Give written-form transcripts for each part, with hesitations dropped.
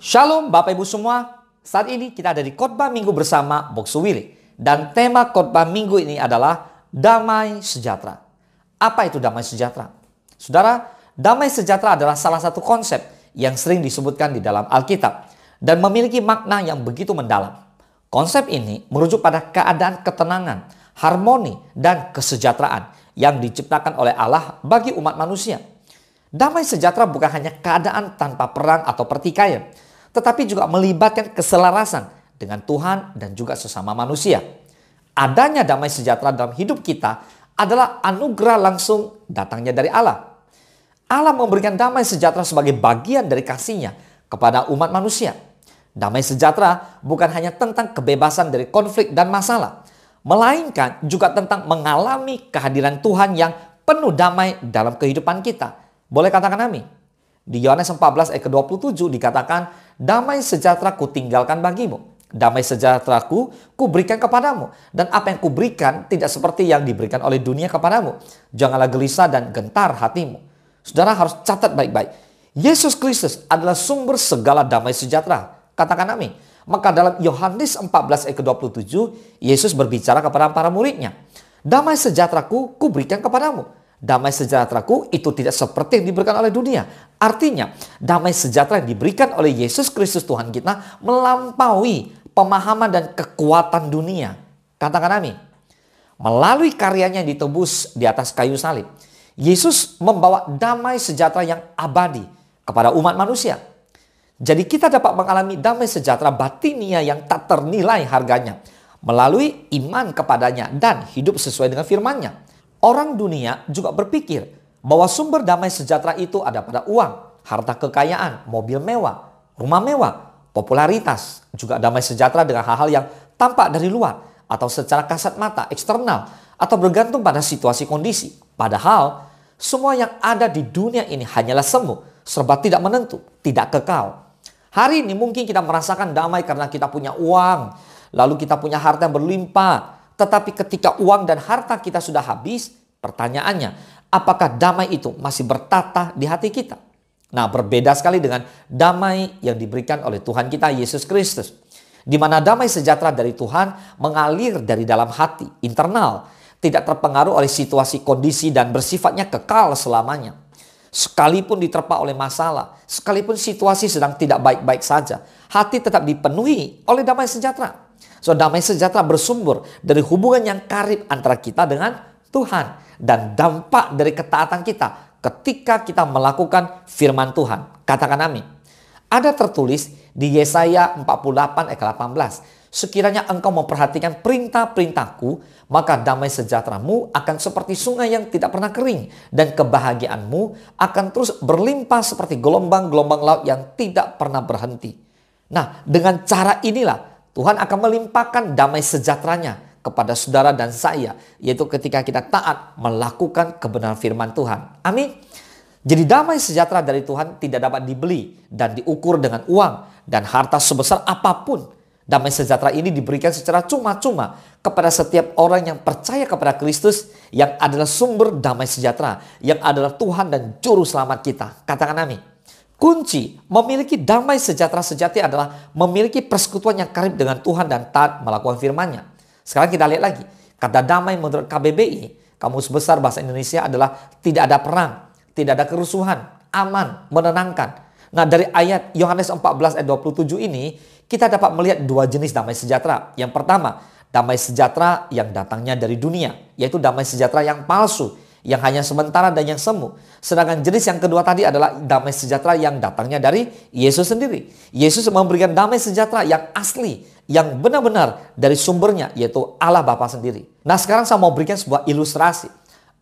Shalom Bapak Ibu semua. Saat ini kita ada di khotbah minggu bersama Boksu Willy. Dan tema khotbah minggu ini adalah damai sejahtera. Apa itu damai sejahtera? Saudara, damai sejahtera adalah salah satu konsep yang sering disebutkan di dalam Alkitab dan memiliki makna yang begitu mendalam. Konsep ini merujuk pada keadaan ketenangan, harmoni, dan kesejahteraan yang diciptakan oleh Allah bagi umat manusia. Damai sejahtera bukan hanya keadaan tanpa perang atau pertikaian, tetapi juga melibatkan keselarasan dengan Tuhan dan juga sesama manusia. Adanya damai sejahtera dalam hidup kita adalah anugerah langsung datangnya dari Allah. Allah memberikan damai sejahtera sebagai bagian dari kasih-Nya kepada umat manusia. Damai sejahtera bukan hanya tentang kebebasan dari konflik dan masalah, melainkan juga tentang mengalami kehadiran Tuhan yang penuh damai dalam kehidupan kita. Boleh katakan amin? Di Yohanes 14 ayat ke-27 dikatakan, damai sejahtera ku tinggalkan bagimu. Damai sejahtera ku berikan kepadamu. Dan apa yang ku berikan tidak seperti yang diberikan oleh dunia kepadamu. Janganlah gelisah dan gentar hatimu. Saudara harus catat baik-baik. Yesus Kristus adalah sumber segala damai sejahtera. Katakan amin. Maka dalam Yohanes 14 ayat ke-27, Yesus berbicara kepada para muridnya. Damai sejahteraku ku berikan kepadamu. Damai sejahteraku itu tidak seperti yang diberikan oleh dunia. Artinya, damai sejahtera yang diberikan oleh Yesus Kristus Tuhan kita melampaui pemahaman dan kekuatan dunia. Katakan amin. Melalui karyanya yang ditebus di atas kayu salib, Yesus membawa damai sejahtera yang abadi kepada umat manusia. Jadi kita dapat mengalami damai sejahtera batinia yang tak ternilai harganya melalui iman kepadanya dan hidup sesuai dengan firman-Nya. Orang dunia juga berpikir bahwa sumber damai sejahtera itu ada pada uang, harta kekayaan, mobil mewah, rumah mewah, popularitas. Juga damai sejahtera dengan hal-hal yang tampak dari luar atau secara kasat mata, eksternal, atau bergantung pada situasi kondisi. Padahal semua yang ada di dunia ini hanyalah semu, serba tidak menentu, tidak kekal. Hari ini mungkin kita merasakan damai karena kita punya uang, lalu kita punya harta yang berlimpah. Tetapi ketika uang dan harta kita sudah habis, pertanyaannya, apakah damai itu masih bertata di hati kita? Nah, berbeda sekali dengan damai yang diberikan oleh Tuhan kita Yesus Kristus. Di mana damai sejahtera dari Tuhan mengalir dari dalam hati, internal, tidak terpengaruh oleh situasi kondisi dan bersifatnya kekal selamanya. Sekalipun diterpa oleh masalah, sekalipun situasi sedang tidak baik-baik saja, hati tetap dipenuhi oleh damai sejahtera. So, damai sejahtera bersumber dari hubungan yang karib antara kita dengan Tuhan dan dampak dari ketaatan kita ketika kita melakukan firman Tuhan. Katakan amin. Ada tertulis di Yesaya 48 ayat 18. Sekiranya engkau memperhatikan perintah-perintahku, maka damai sejahteramu akan seperti sungai yang tidak pernah kering, dan kebahagiaanmu akan terus berlimpah seperti gelombang-gelombang laut yang tidak pernah berhenti. Nah, dengan cara inilah Tuhan akan melimpahkan damai sejahteranya kepada saudara dan saya, yaitu ketika kita taat melakukan kebenaran firman Tuhan. Amin. Jadi damai sejahtera dari Tuhan tidak dapat dibeli dan diukur dengan uang dan harta sebesar apapun. Damai sejahtera ini diberikan secara cuma-cuma kepada setiap orang yang percaya kepada Kristus yang adalah sumber damai sejahtera, yang adalah Tuhan dan Juru Selamat kita. Katakan amin. Kunci memiliki damai sejahtera sejati adalah memiliki persekutuan yang karib dengan Tuhan dan taat melakukan firman-Nya. Sekarang kita lihat lagi. Kata damai menurut KBBI, Kamus Besar Bahasa Indonesia adalah tidak ada perang, tidak ada kerusuhan, aman, menenangkan. Nah, dari ayat Yohanes 14 ayat 27 ini, kita dapat melihat dua jenis damai sejahtera. Yang pertama, damai sejahtera yang datangnya dari dunia, yaitu damai sejahtera yang palsu, yang hanya sementara dan yang semu. Sedangkan jenis yang kedua tadi adalah damai sejahtera yang datangnya dari Yesus sendiri. Yesus memberikan damai sejahtera yang asli, yang benar-benar dari sumbernya, yaitu Allah Bapa sendiri. Nah, sekarang saya mau berikan sebuah ilustrasi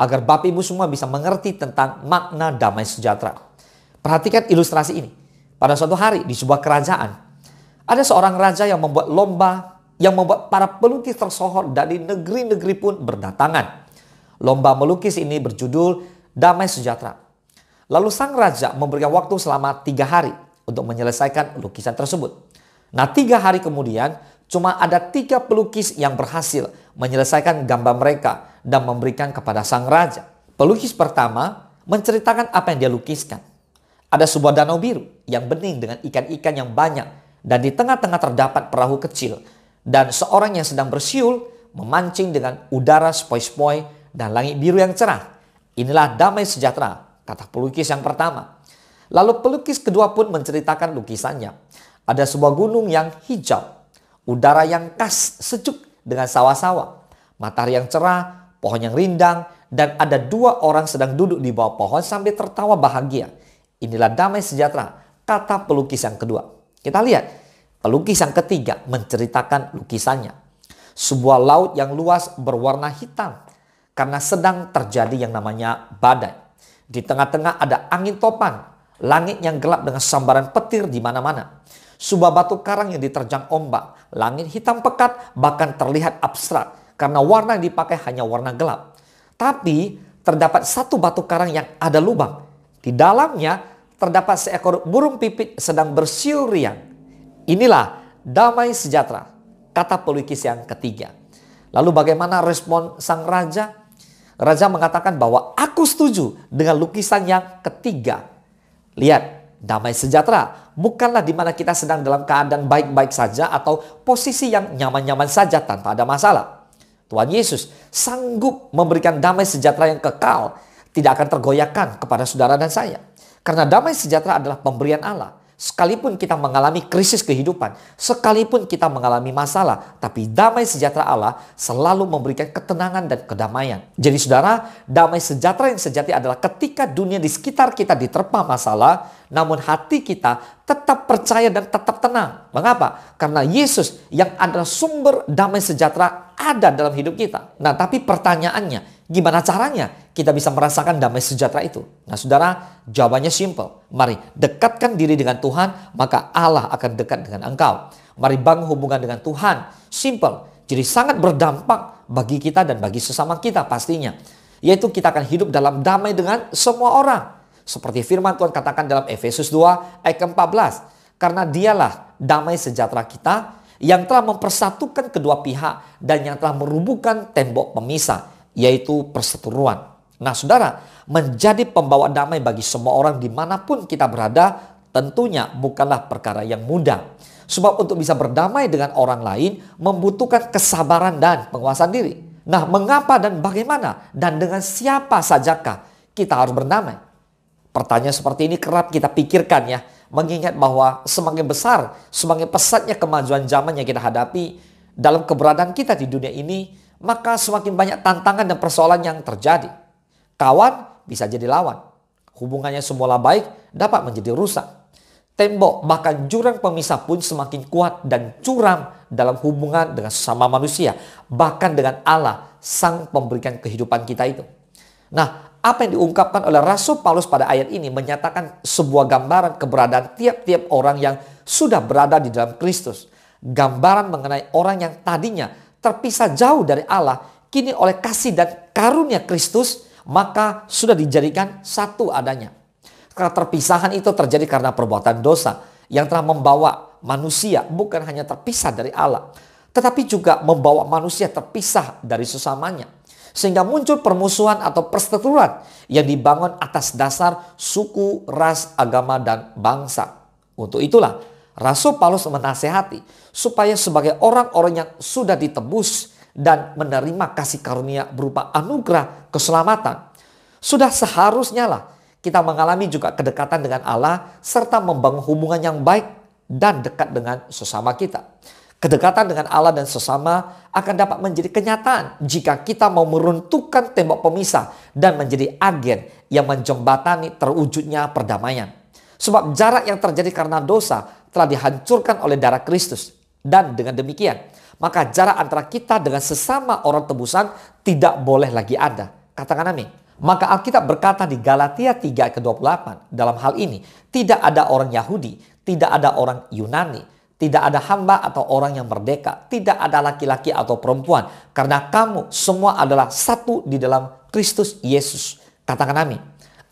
agar Bapak Ibu semua bisa mengerti tentang makna damai sejahtera. Perhatikan ilustrasi ini. Pada suatu hari di sebuah kerajaan, ada seorang raja yang membuat lomba yang membuat para pelukis tersohor dari negeri-negeri pun berdatangan. Lomba melukis ini berjudul Damai Sejahtera. Lalu sang raja memberikan waktu selama 3 hari untuk menyelesaikan lukisan tersebut. Nah, 3 hari kemudian cuma ada 3 pelukis yang berhasil menyelesaikan gambar mereka dan memberikan kepada sang raja. Pelukis pertama menceritakan apa yang dia lukiskan. Ada sebuah danau biru yang bening dengan ikan-ikan yang banyak, dan di tengah-tengah terdapat perahu kecil, dan seorang yang sedang bersiul memancing dengan udara sepoi-sepoi dan langit biru yang cerah. Inilah damai sejahtera, kata pelukis yang pertama. Lalu pelukis kedua pun menceritakan lukisannya. Ada sebuah gunung yang hijau, udara yang khas sejuk dengan sawah-sawah, matahari yang cerah, pohon yang rindang, dan ada dua orang sedang duduk di bawah pohon sambil tertawa bahagia. Inilah damai sejahtera, kata pelukis yang kedua. Kita lihat, pelukis yang ketiga menceritakan lukisannya. Sebuah laut yang luas berwarna hitam karena sedang terjadi yang namanya badai. Di tengah-tengah ada angin topan, langit yang gelap dengan sambaran petir di mana-mana. Sebuah batu karang yang diterjang ombak, langit hitam pekat bahkan terlihat abstrak karena warna yang dipakai hanya warna gelap. Tapi terdapat satu batu karang yang ada lubang. Di dalamnya terdapat seekor burung pipit sedang bersiul riang. Inilah damai sejahtera, kata pelukis yang ketiga. Lalu bagaimana respon sang raja? Raja mengatakan bahwa aku setuju dengan lukisan yang ketiga. Lihat, damai sejahtera bukanlah di mana kita sedang dalam keadaan baik-baik saja atau posisi yang nyaman-nyaman saja tanpa ada masalah. Tuhan Yesus sanggup memberikan damai sejahtera yang kekal, tidak akan tergoyahkan kepada saudara dan saya. Karena damai sejahtera adalah pemberian Allah. Sekalipun kita mengalami krisis kehidupan, sekalipun kita mengalami masalah, tapi damai sejahtera Allah selalu memberikan ketenangan dan kedamaian. Jadi saudara, damai sejahtera yang sejati adalah ketika dunia di sekitar kita diterpa masalah, namun hati kita tetap percaya dan tetap tenang. Mengapa? Karena Yesus yang adalah sumber damai sejahtera ada dalam hidup kita. Nah, tapi pertanyaannya, gimana caranya kita bisa merasakan damai sejahtera itu? Nah saudara, jawabannya simple. Mari dekatkan diri dengan Tuhan, maka Allah akan dekat dengan engkau. Mari bangun hubungan dengan Tuhan. Simple. Jadi sangat berdampak bagi kita dan bagi sesama kita pastinya. Yaitu kita akan hidup dalam damai dengan semua orang. Seperti firman Tuhan katakan dalam Efesus 2 ayat ke-14. Karena dialah damai sejahtera kita yang telah mempersatukan kedua pihak dan yang telah merubuhkan tembok pemisah, yaitu perseteruan. Nah saudara, menjadi pembawa damai bagi semua orang dimanapun kita berada tentunya bukanlah perkara yang mudah. Sebab untuk bisa berdamai dengan orang lain membutuhkan kesabaran dan penguasaan diri. Nah mengapa dan bagaimana dan dengan siapa sajakah kita harus berdamai? Pertanyaan seperti ini kerap kita pikirkan ya. Mengingat bahwa semakin besar, semakin pesatnya kemajuan zaman yang kita hadapi dalam keberadaan kita di dunia ini, maka semakin banyak tantangan dan persoalan yang terjadi. Kawan bisa jadi lawan. Hubungannya semula baik dapat menjadi rusak. Tembok bahkan jurang pemisah pun semakin kuat dan curam dalam hubungan dengan sesama manusia. Bahkan dengan Allah, sang pemberikan kehidupan kita itu. Nah, apa yang diungkapkan oleh Rasul Paulus pada ayat ini menyatakan sebuah gambaran keberadaan tiap-tiap orang yang sudah berada di dalam Kristus. Gambaran mengenai orang yang tadinya terpisah jauh dari Allah, kini oleh kasih dan karunia Kristus, maka sudah dijadikan satu adanya. Keterpisahan itu terjadi karena perbuatan dosa yang telah membawa manusia bukan hanya terpisah dari Allah, tetapi juga membawa manusia terpisah dari sesamanya. Sehingga muncul permusuhan atau perseteruan yang dibangun atas dasar suku, ras, agama, dan bangsa. Untuk itulah Rasul Paulus menasehati supaya sebagai orang-orang yang sudah ditebus dan menerima kasih karunia berupa anugerah keselamatan, sudah seharusnya lah kita mengalami juga kedekatan dengan Allah serta membangun hubungan yang baik dan dekat dengan sesama kita. Kedekatan dengan Allah dan sesama akan dapat menjadi kenyataan jika kita mau meruntuhkan tembok pemisah dan menjadi agen yang menjembatani terwujudnya perdamaian. Sebab jarak yang terjadi karena dosa telah dihancurkan oleh darah Kristus. Dan dengan demikian, maka jarak antara kita dengan sesama orang tebusan tidak boleh lagi ada. Katakan amin. Maka Alkitab berkata di Galatia 3 ayat ke-28, dalam hal ini tidak ada orang Yahudi, tidak ada orang Yunani, tidak ada hamba atau orang yang merdeka. Tidak ada laki-laki atau perempuan. Karena kamu semua adalah satu di dalam Kristus Yesus. Katakan amin.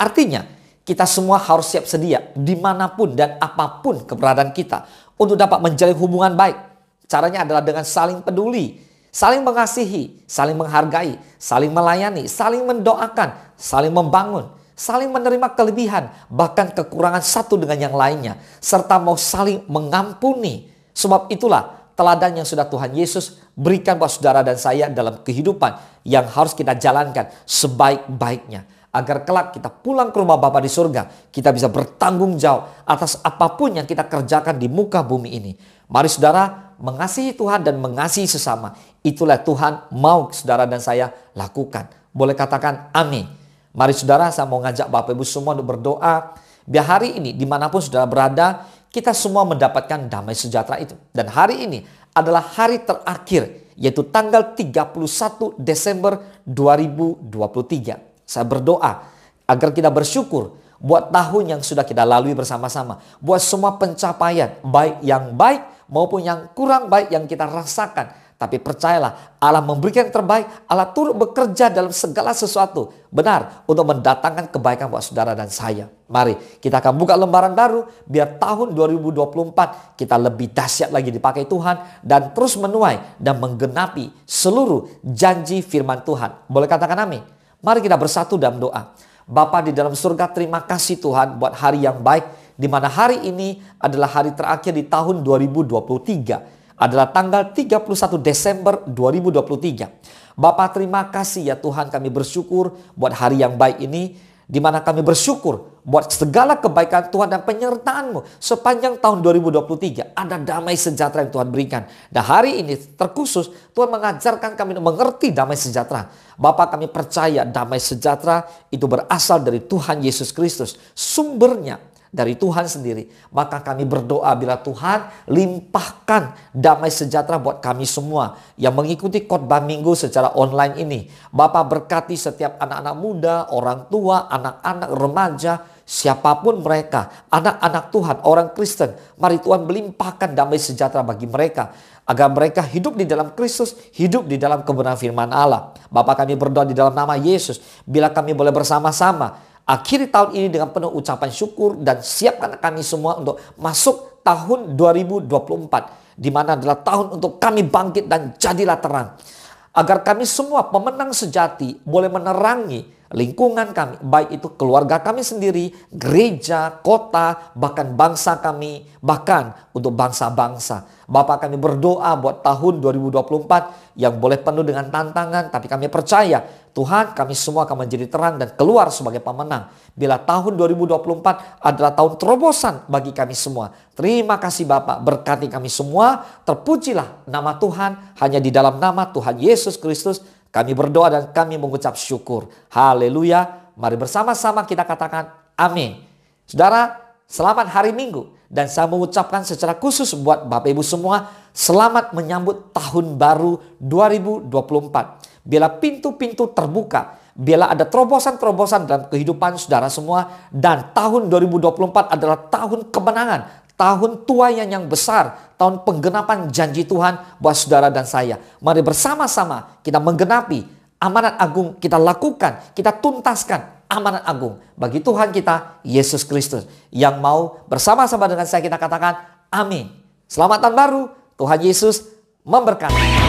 Artinya kita semua harus siap sedia dimanapun dan apapun keberadaan kita untuk dapat menjalin hubungan baik. Caranya adalah dengan saling peduli, saling mengasihi, saling menghargai, saling melayani, saling mendoakan, saling membangun, saling menerima kelebihan, bahkan kekurangan satu dengan yang lainnya, serta mau saling mengampuni. Sebab itulah teladan yang sudah Tuhan Yesus berikan buat saudara dan saya dalam kehidupan yang harus kita jalankan sebaik-baiknya. Agar kelak kita pulang ke rumah Bapa di surga, kita bisa bertanggung jawab atas apapun yang kita kerjakan di muka bumi ini. Mari saudara mengasihi Tuhan dan mengasihi sesama. Itulah Tuhan mau saudara dan saya lakukan. Boleh katakan amin. Mari saudara, saya mau ngajak Bapak Ibu semua untuk berdoa. Biar hari ini dimanapun saudara berada, kita semua mendapatkan damai sejahtera itu. Dan hari ini adalah hari terakhir, yaitu tanggal 31 Desember 2023. Saya berdoa agar kita bersyukur buat tahun yang sudah kita lalui bersama-sama. Buat semua pencapaian, baik yang baik maupun yang kurang baik yang kita rasakan. Tapi percayalah, Allah memberikan yang terbaik. Allah turut bekerja dalam segala sesuatu. Benar, untuk mendatangkan kebaikan buat saudara dan saya. Mari kita akan buka lembaran baru. Biar tahun 2024 kita lebih dahsyat lagi dipakai Tuhan. Dan terus menuai dan menggenapi seluruh janji firman Tuhan. Boleh katakan amin. Mari kita bersatu dalam doa. Bapa di dalam surga, terima kasih Tuhan buat hari yang baik. Di mana hari ini adalah hari terakhir di tahun 2023. Adalah tanggal 31 Desember 2023. Bapa terima kasih ya Tuhan, kami bersyukur buat hari yang baik ini. Di mana kami bersyukur buat segala kebaikan Tuhan dan penyertaan-Mu sepanjang tahun 2023. Ada damai sejahtera yang Tuhan berikan. Dan hari ini terkhusus Tuhan mengajarkan kami untuk mengerti damai sejahtera. Bapa, kami percaya damai sejahtera itu berasal dari Tuhan Yesus Kristus. Sumbernya dari Tuhan sendiri. Maka kami berdoa bila Tuhan limpahkan damai sejahtera buat kami semua yang mengikuti khotbah minggu secara online ini. Bapa, berkati setiap anak-anak muda, orang tua, anak-anak remaja, siapapun mereka, anak-anak Tuhan, orang Kristen. Mari Tuhan melimpahkan damai sejahtera bagi mereka, agar mereka hidup di dalam Kristus, hidup di dalam kebenaran firman Allah. Bapa, kami berdoa di dalam nama Yesus, bila kami boleh bersama-sama akhiri tahun ini dengan penuh ucapan syukur dan siapkan kami semua untuk masuk tahun 2024. Di mana adalah tahun untuk kami bangkit dan jadilah terang. Agar kami semua pemenang sejati boleh menerangi lingkungan kami. Baik itu keluarga kami sendiri, gereja, kota, bahkan bangsa kami, bahkan untuk bangsa-bangsa. Bapak, kami berdoa buat tahun 2024 yang boleh penuh dengan tantangan. Tapi kami percaya Tuhan, kami semua akan menjadi terang dan keluar sebagai pemenang. Bila tahun 2024 adalah tahun terobosan bagi kami semua. Terima kasih Bapak, berkati kami semua. Terpujilah nama Tuhan. Hanya di dalam nama Tuhan Yesus Kristus kami berdoa dan kami mengucap syukur. Haleluya. Mari bersama-sama kita katakan amin. Saudara, selamat hari Minggu. Dan saya mengucapkan secara khusus buat Bapak Ibu semua, selamat menyambut tahun baru 2024. Bila pintu-pintu terbuka, bila ada terobosan-terobosan dalam kehidupan saudara semua. Dan tahun 2024 adalah tahun kemenangan. Tahun tuaian yang besar, tahun penggenapan janji Tuhan buat saudara dan saya. Mari bersama-sama kita menggenapi amanat agung, kita lakukan, kita tuntaskan amanat agung bagi Tuhan kita, Yesus Kristus. Yang mau bersama-sama dengan saya kita katakan amin. Selamat tahun baru, Tuhan Yesus memberkati.